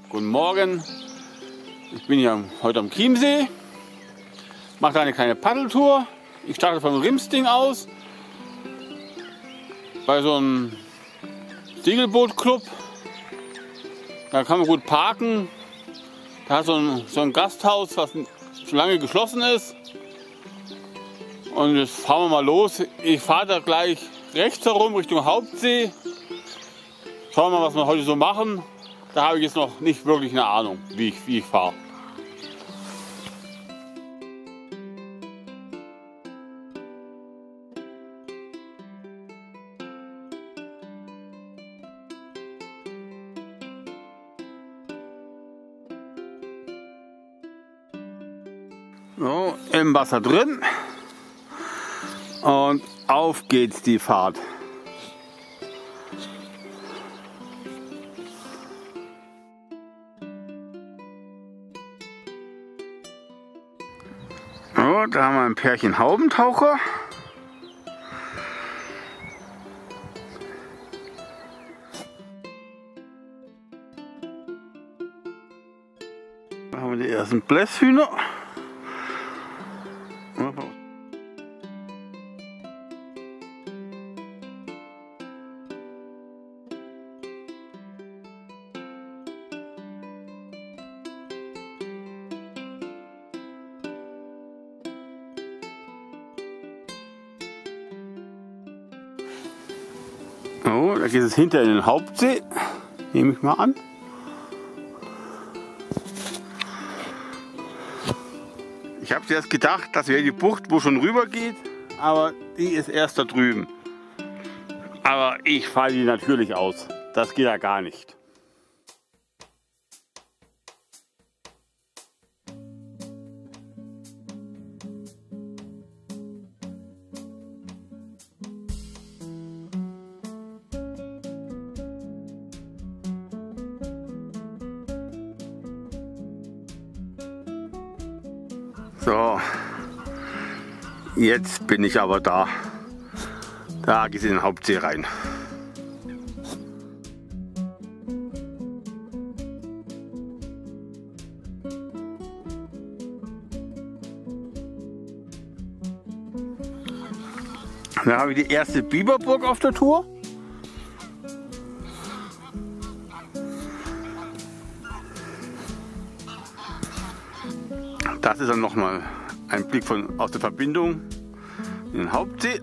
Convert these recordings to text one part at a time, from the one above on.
Guten Morgen, ich bin hier heute am Chiemsee, mache da eine kleine Paddeltour. Ich starte vom Rimsting aus, bei so einem Segelbootclub. Da kann man gut parken. Da hat so ein Gasthaus, was schon lange geschlossen ist. Und jetzt fahren wir mal los. Ich fahre da gleich rechts herum Richtung Hauptsee. Schauen wir mal, was wir heute so machen. Da habe ich jetzt noch nicht wirklich eine Ahnung, wie ich fahre. So, im Wasser drin. Und auf geht's die Fahrt. So, da haben wir ein Pärchen Haubentaucher. Da haben wir die ersten Blässhühner. Oh, da geht es hinter in den Hauptsee, nehme ich mal an. Ich habe zuerst gedacht, das wäre die Bucht, wo schon rüber geht, aber die ist erst da drüben. Aber ich fahre die natürlich aus, das geht ja gar nicht. So, jetzt bin ich aber da. Da geht es in den Hauptsee rein. Da habe ich die erste Biberburg auf der Tour. Das ist dann nochmal ein Blick aus der Verbindung in den Hauptsee.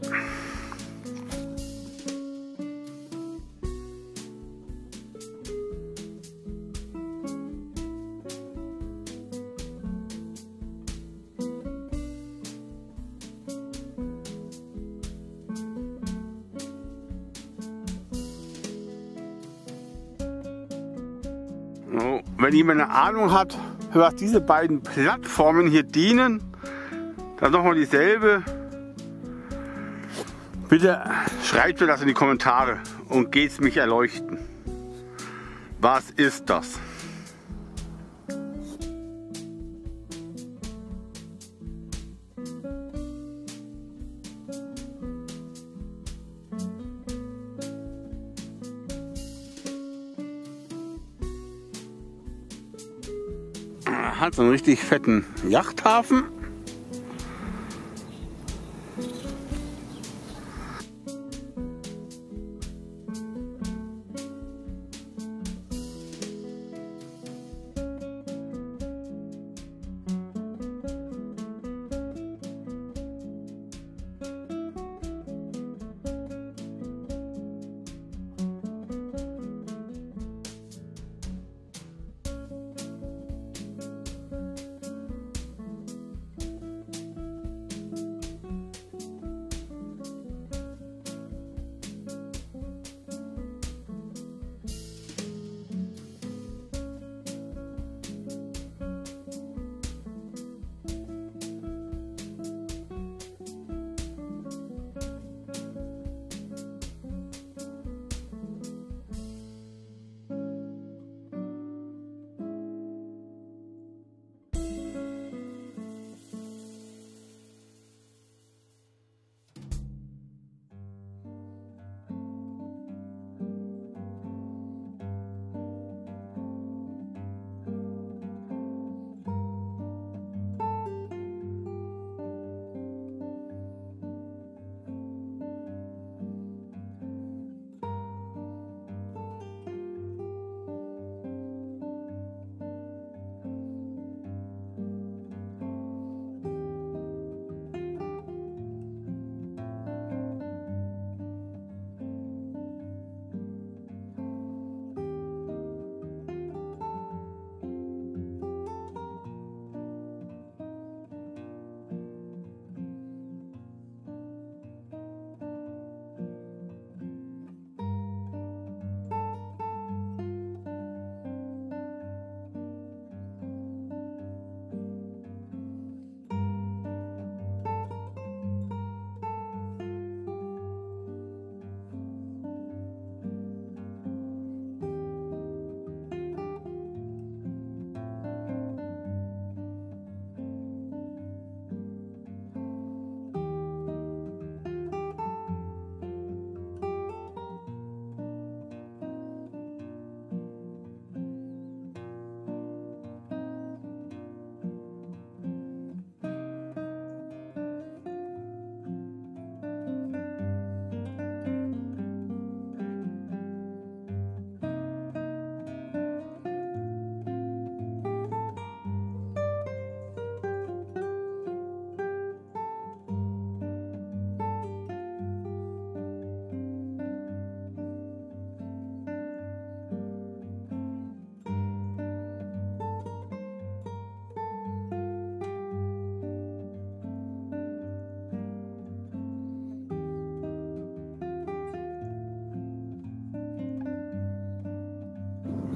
So, wenn jemand eine Ahnung hat, für was diese beiden Plattformen hier dienen, dann nochmal dieselbe. Bitte schreibt mir das in die Kommentare und geht's mich erleuchten. Was ist das? Hat so einen richtig fetten Yachthafen.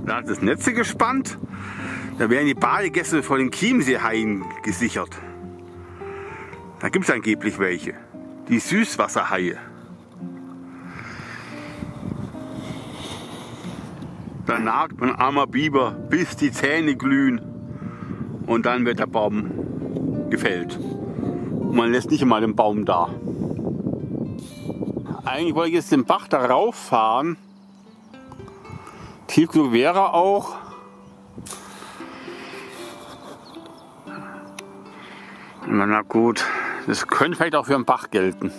Da hat das Netze gespannt. Da werden die Badegäste vor den Chiemseehaien gesichert. Da gibt es angeblich welche. Die Süßwasserhaie. Da nagt man armer Biber, bis die Zähne glühen. Und dann wird der Baum gefällt. Und man lässt nicht einmal den Baum da. Eigentlich wollte ich jetzt den Bach darauf fahren. Tief genug wäre auch. Na gut, das könnte vielleicht auch für einen Bach gelten.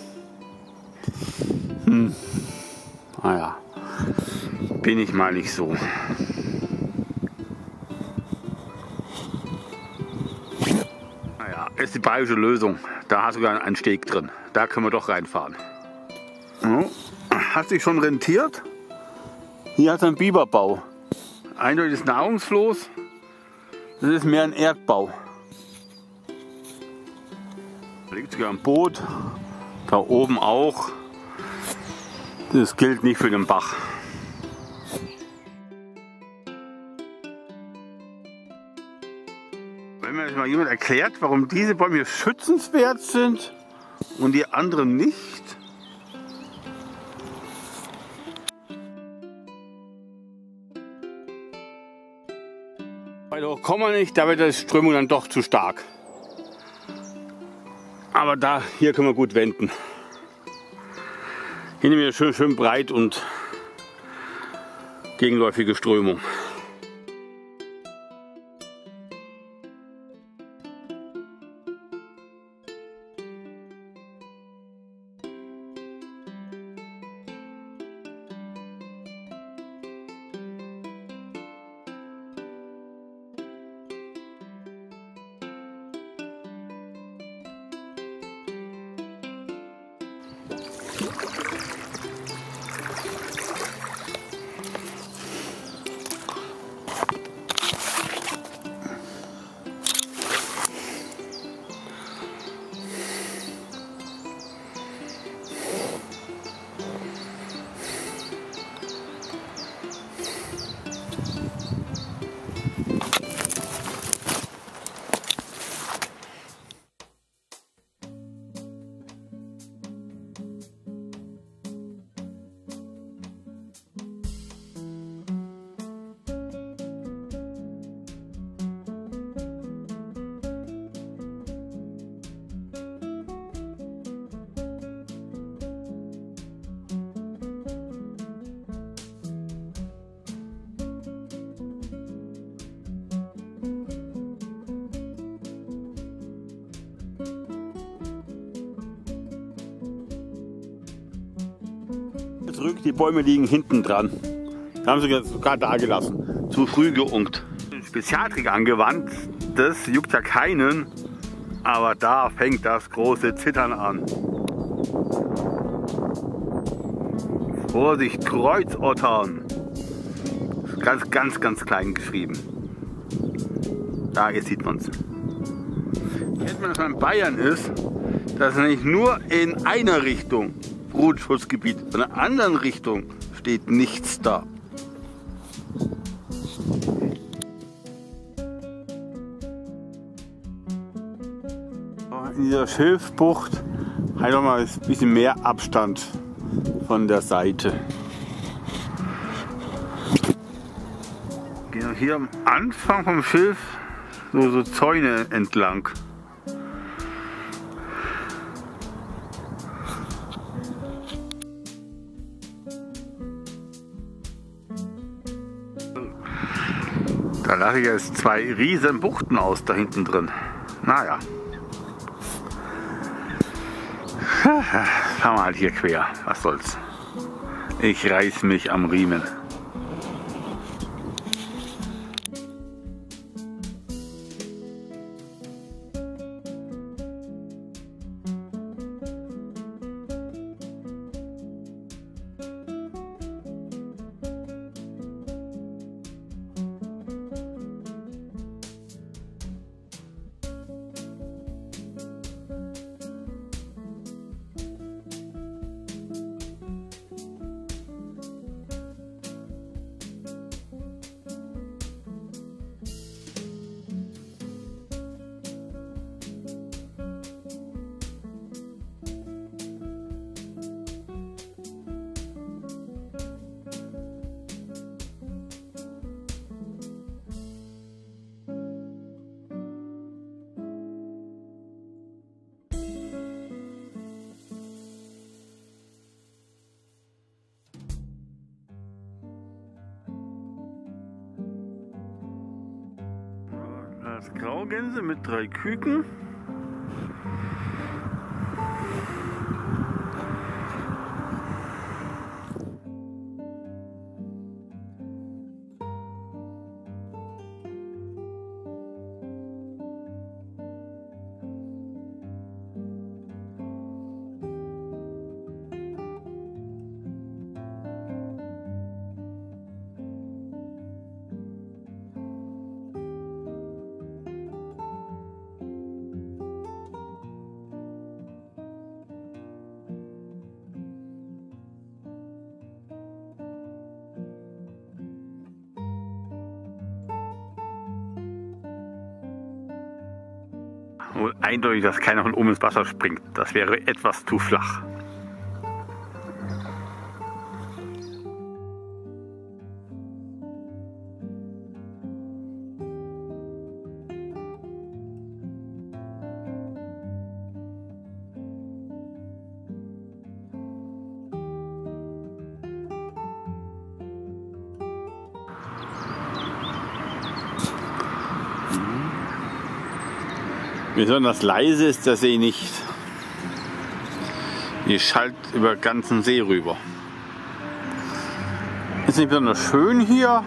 Naja, bin ich mal nicht so. Naja, ist die bayerische Lösung. Da hast du sogar einen Steg drin. Da können wir doch reinfahren. Oh, hat sich schon rentiert. Hier hat es einen Biberbau. Eindeutig nahrungslos. Das ist mehr ein Erdbau. Da liegt sogar ein Boot. Da oben auch. Das gilt nicht für den Bach. Wenn mir jetzt mal jemand erklärt, warum diese Bäume hier schützenswert sind und die anderen nicht. Weiter hoch kommen wir nicht, da wird die Strömung dann doch zu stark. Aber hier können wir gut wenden. Hier nehmen wir schön breit und gegenläufige Strömung. Zurück, die Bäume liegen hinten dran. Da haben sie jetzt sogar da gelassen. Zu früh geunkt. Spezialtrick angewandt, das juckt ja keinen, aber da fängt das große Zittern an. Vorsicht, Kreuzottern. Ganz klein geschrieben. Da, jetzt sieht man es. Kennt man, dass man in Bayern ist, dass nicht nur in einer Richtung Brutschutzgebiet, in der anderen Richtung steht nichts da. In dieser Schilfbucht halt noch mal ein bisschen mehr Abstand von der Seite. Gehen wir hier am Anfang vom Schilf so Zäune entlang. Da lasse ich jetzt zwei riesen Buchten aus da hinten drin. Naja. Fahren wir halt hier quer. Was soll's. Ich reiß mich am Riemen. schwarze Graugänse mit 3 Küken. Wohl eindeutig, dass keiner von oben ins Wasser springt. Das wäre etwas zu flach. Besonders leise ist der See nicht. Die schallt über den ganzen See rüber. Ist nicht besonders schön hier,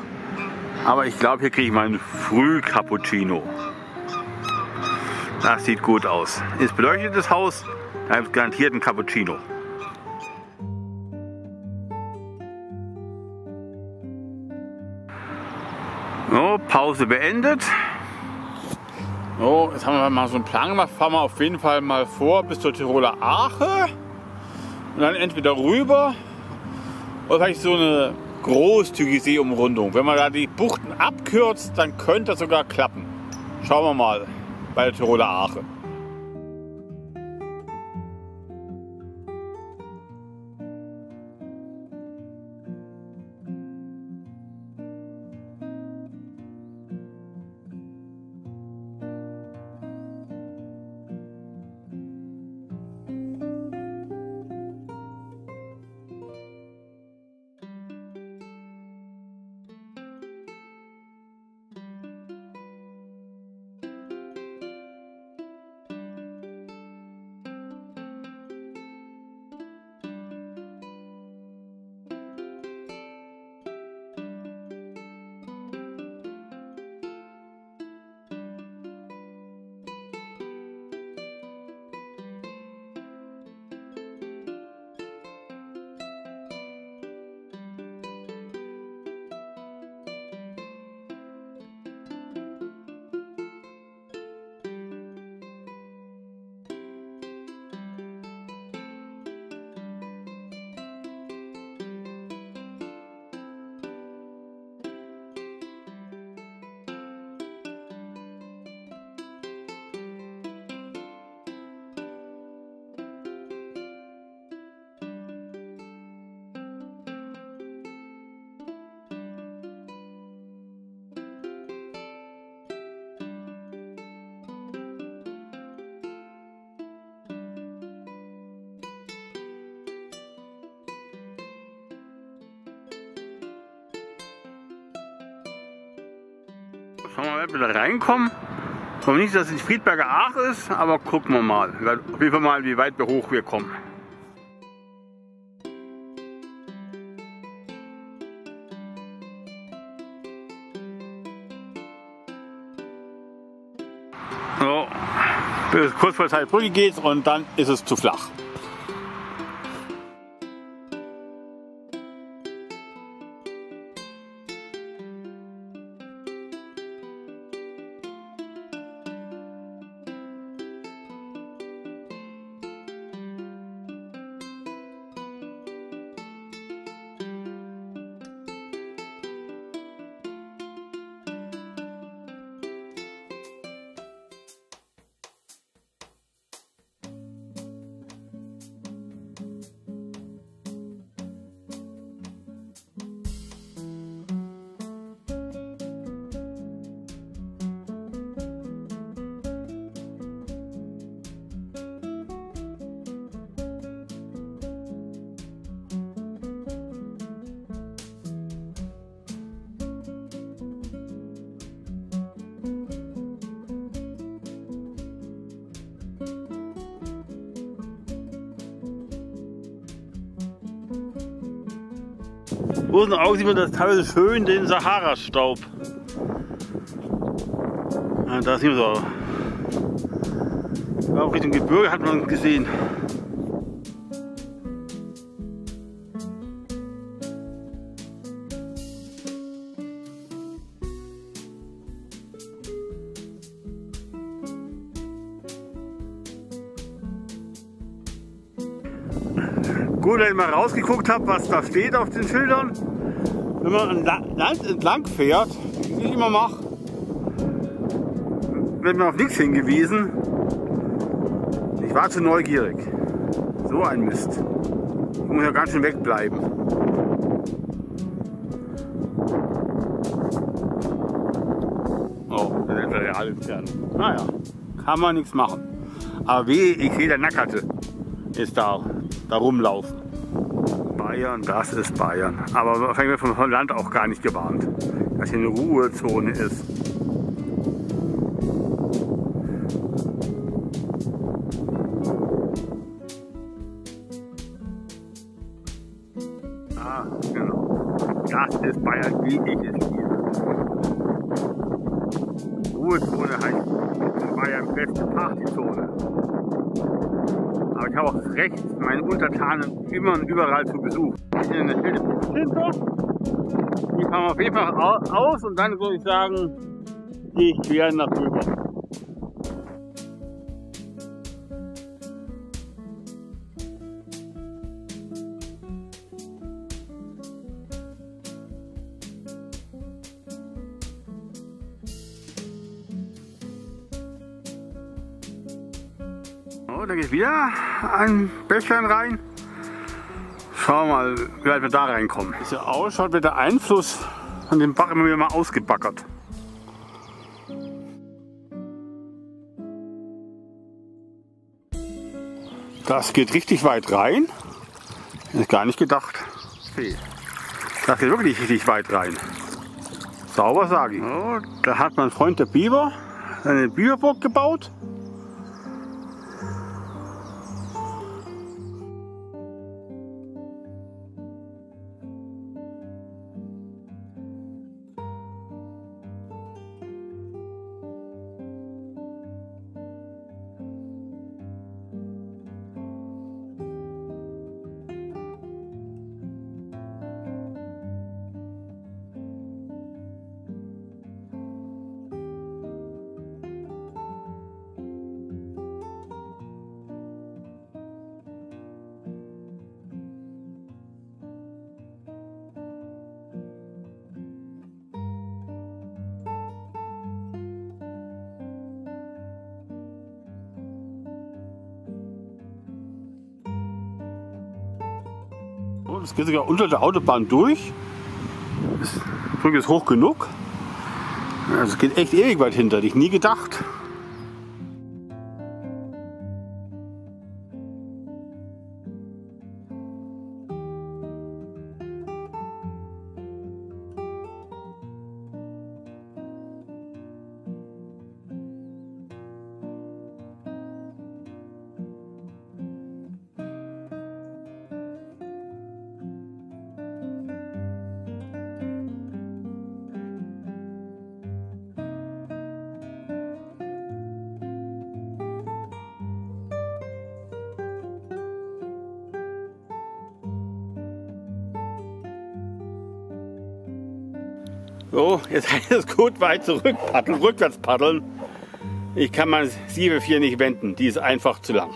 aber ich glaube, hier kriege ich meinen Früh-Cappuccino. Das sieht gut aus. Ist beleuchtetes Haus, da gibt es garantiert einen Cappuccino. So, Pause beendet. So, jetzt haben wir mal so einen Plan gemacht, fahren wir auf jeden Fall mal vor bis zur Tiroler Arche und dann entweder rüber oder vielleicht so eine großzügige Seeumrundung. Wenn man da die Buchten abkürzt, dann könnte das sogar klappen. Schauen wir mal bei der Tiroler Arche. Schauen wir mal, ob wir da reinkommen. Ich glaube nicht, dass es die Friedberger Arche ist, aber gucken wir mal. Auf jeden Fall mal, wie weit wir hoch wir kommen. So, bis kurz vor der Zeitbrücke geht's und dann ist es zu flach. Außen aus sieht man das teilweise schön den Sahara-Staub. Ja, da sieht man so. Auch Richtung Gebirge hat man gesehen. Gut, dass ich mal rausgeguckt habe, was da steht auf den Schildern. Wenn man an Land entlang fährt, wie ich immer mache, wird man auf nichts hingewiesen. Ich war zu neugierig. So ein Mist. Ich muss ja ganz schön wegbleiben. Oh, das ist ja alles fern. Naja, kann man nichts machen. Aber wie ich sehe, der Nackerte ist da rumlaufen. Bayern, das ist Bayern. Aber wahrscheinlich wird vom Land auch gar nicht gewarnt, dass hier eine Ruhezone ist. Ah, genau. Das ist Bayern, wie ich es liebe. Ruhezone heißt Bayern beste Partyzone. Aber ich habe auch das Recht, meine Untertanen immer und überall zu besuchen. Hier eine hinter. Die fahren auf jeden Fall aus und dann würde ich sagen, gehe ich quer nach rüber. So, da geht wieder ein Bächlein rein. Schauen wir mal, wie weit wir da reinkommen. Wie es so ausschaut, wird der Einfluss von dem Bach immer wieder mal ausgebaggert. Das geht richtig weit rein. Hätte ich gar nicht gedacht. Okay. Das geht wirklich richtig weit rein. Sauber, sage ich. So, da hat mein Freund der Biber eine Biberburg gebaut. Das geht sogar unter der Autobahn durch. Das Brücke ist hoch genug. Also es geht echt ewig weit hinter, hätte ich nie gedacht. So, jetzt heißt es gut weit zurück paddeln, rückwärts paddeln. Ich kann mein 7-4 nicht wenden, die ist einfach zu lang.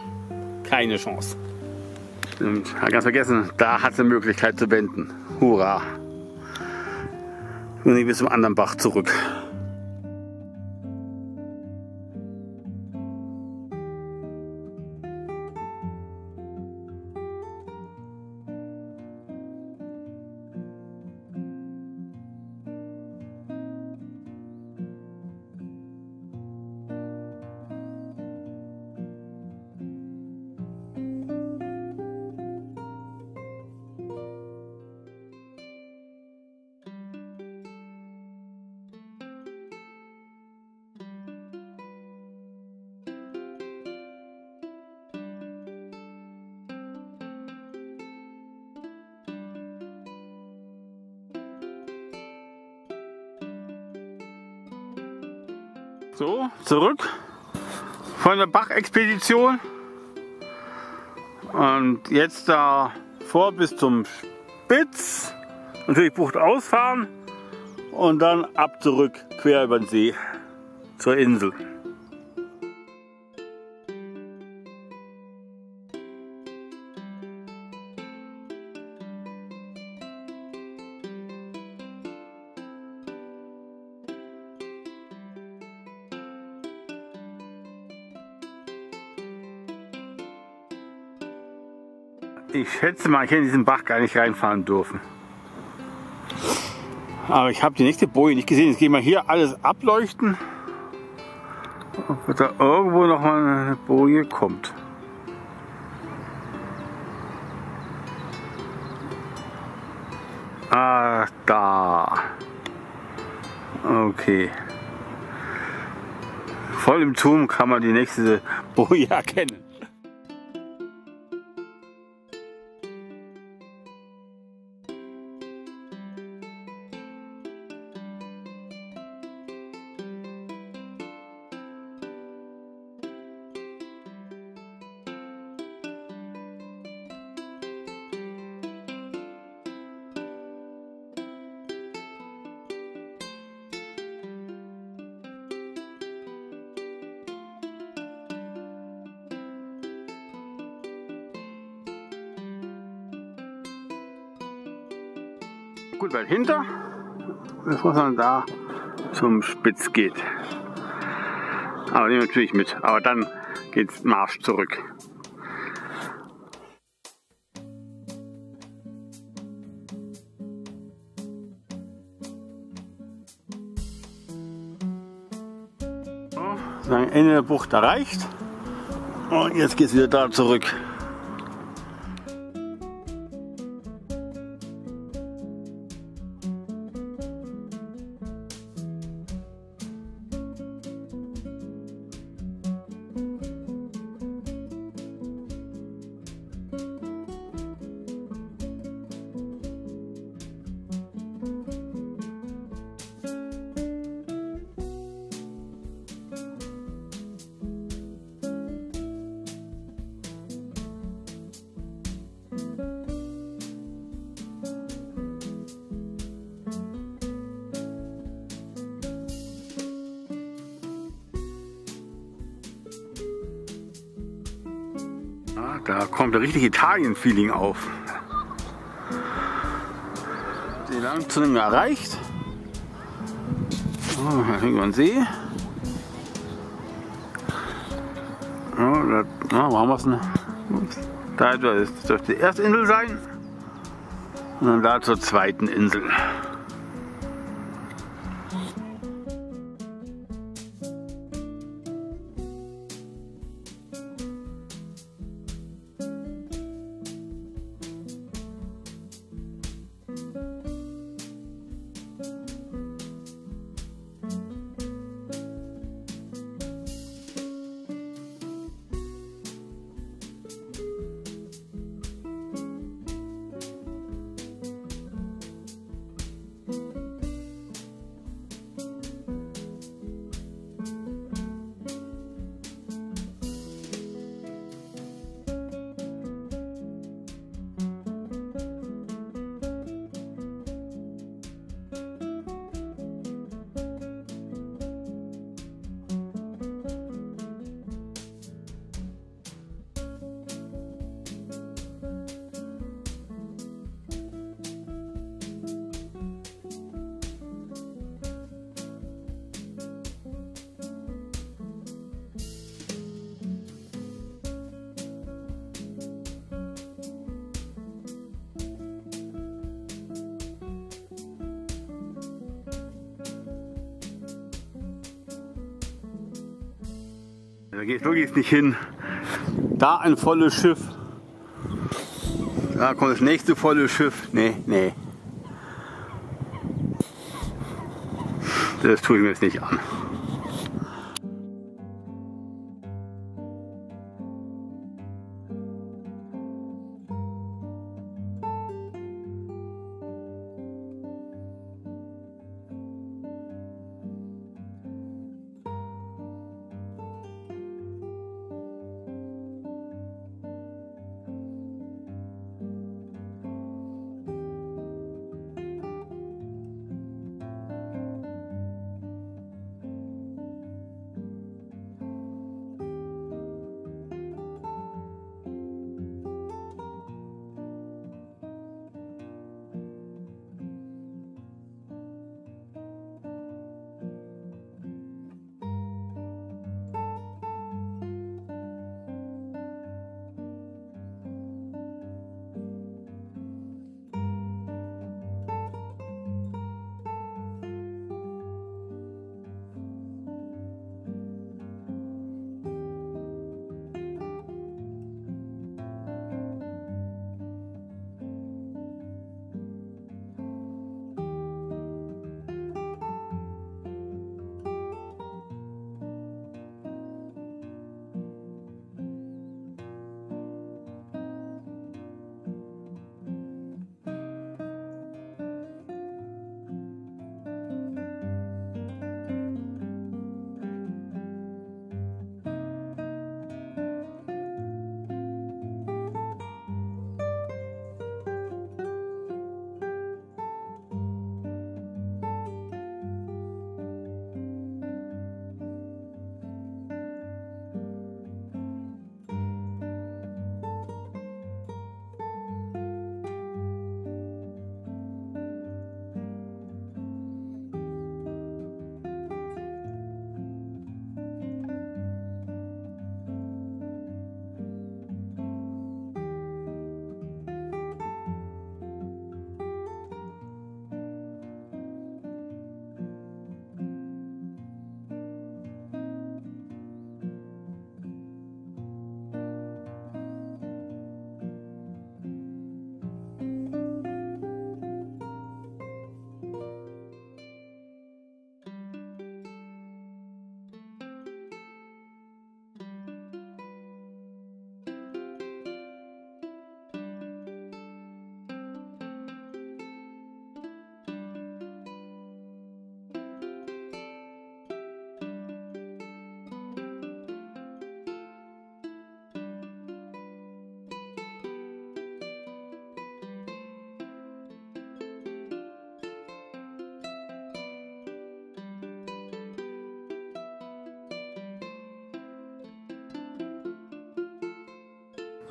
Keine Chance. Und ganz vergessen, da hat es eine Möglichkeit zu wenden. Hurra! Und ich bis zum anderen Bach zurück. So, zurück von der Bachexpedition und jetzt da vor bis zum Spitz, natürlich Bucht ausfahren und dann ab zurück quer über den See zur Insel. Ich schätze mal, ich hätte in diesen Bach gar nicht reinfahren dürfen. Aber ich habe die nächste Boje nicht gesehen. Jetzt gehen wir hier alles ableuchten, ob da irgendwo noch mal eine Boje kommt. Ah, da. Okay. Voll im Zoom kann man die nächste Boje erkennen. Gut weit hinter, bevor es dann da zum Spitz geht. Aber nehmen wir natürlich mit. Aber dann geht's Marsch zurück. So, Ende der Bucht erreicht. Und jetzt geht's wieder da zurück. Da kommt ein richtig Italien-Feeling auf. Die Landzunge erreicht. Oh, da hängt man See. Oh, da machen wir es. Da dürfte die erste Insel sein. Und dann da zur zweiten Insel. Da geht wirklich nicht hin. Da ein volles Schiff. Da kommt das nächste volle Schiff. Nee. Das tue ich mir jetzt nicht an.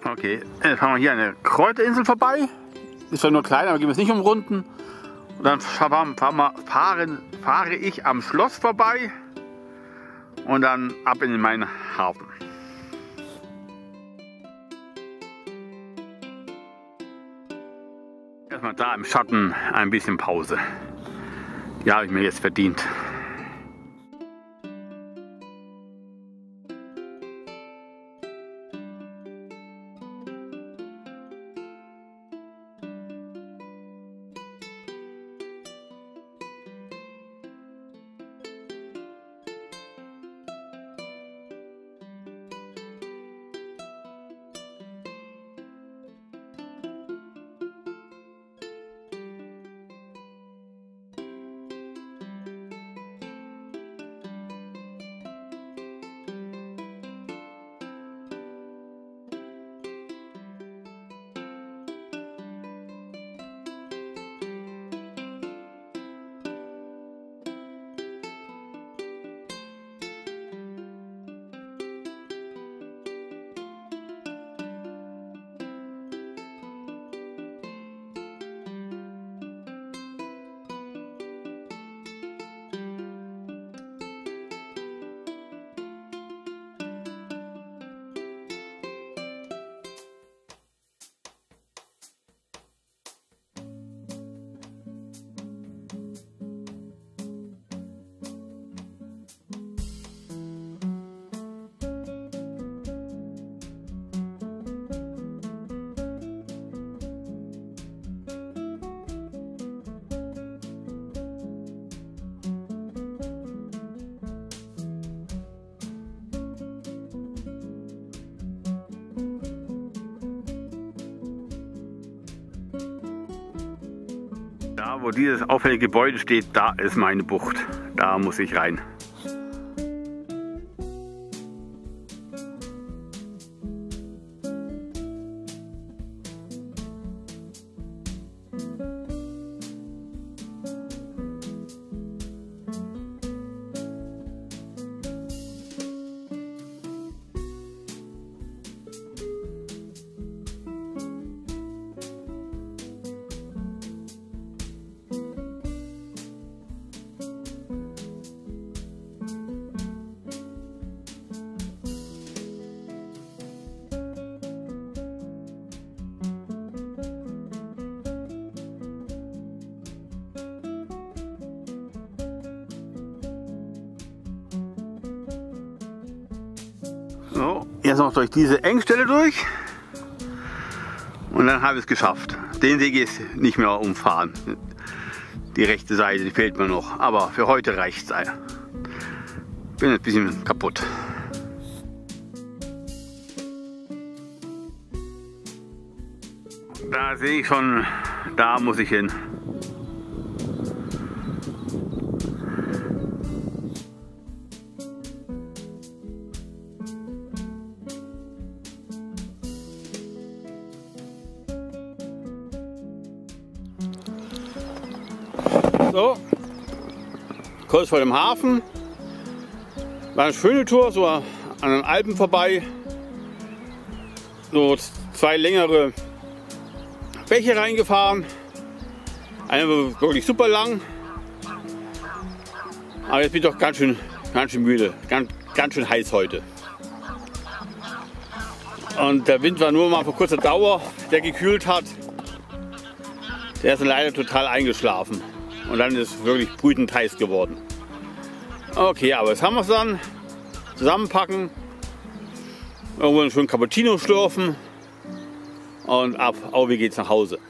Okay, jetzt fahren wir hier an der Kräuterinsel vorbei. Ist zwar nur klein, aber gehen wir es nicht umrunden. Und dann fahre ich am Schloss vorbei und dann ab in meinen Hafen. Erstmal da im Schatten ein bisschen Pause. Die habe ich mir jetzt verdient. Da, wo dieses auffällige Gebäude steht, da ist meine Bucht. Da muss ich rein. So, jetzt noch durch diese Engstelle durch und dann habe ich es geschafft. Den Weg ist nicht mehr umfahren. Die rechte Seite, die fehlt mir noch, aber für heute reicht es. Bin jetzt ein bisschen kaputt. Da sehe ich schon, da muss ich hin. So, kurz vor dem Hafen. War eine schöne Tour, so an den Alpen vorbei. So 2 längere Bäche reingefahren. Eine war wirklich super lang. Aber jetzt bin ich doch ganz schön müde, ganz schön heiß heute. Und der Wind war nur mal für kurze Dauer, der gekühlt hat. Der ist dann leider total eingeschlafen. Und dann ist es wirklich brütend heiß geworden. Okay, aber jetzt haben wir es dann. Zusammenpacken. Irgendwo einen schönen Cappuccino schlürfen. Und ab, wie geht's nach Hause.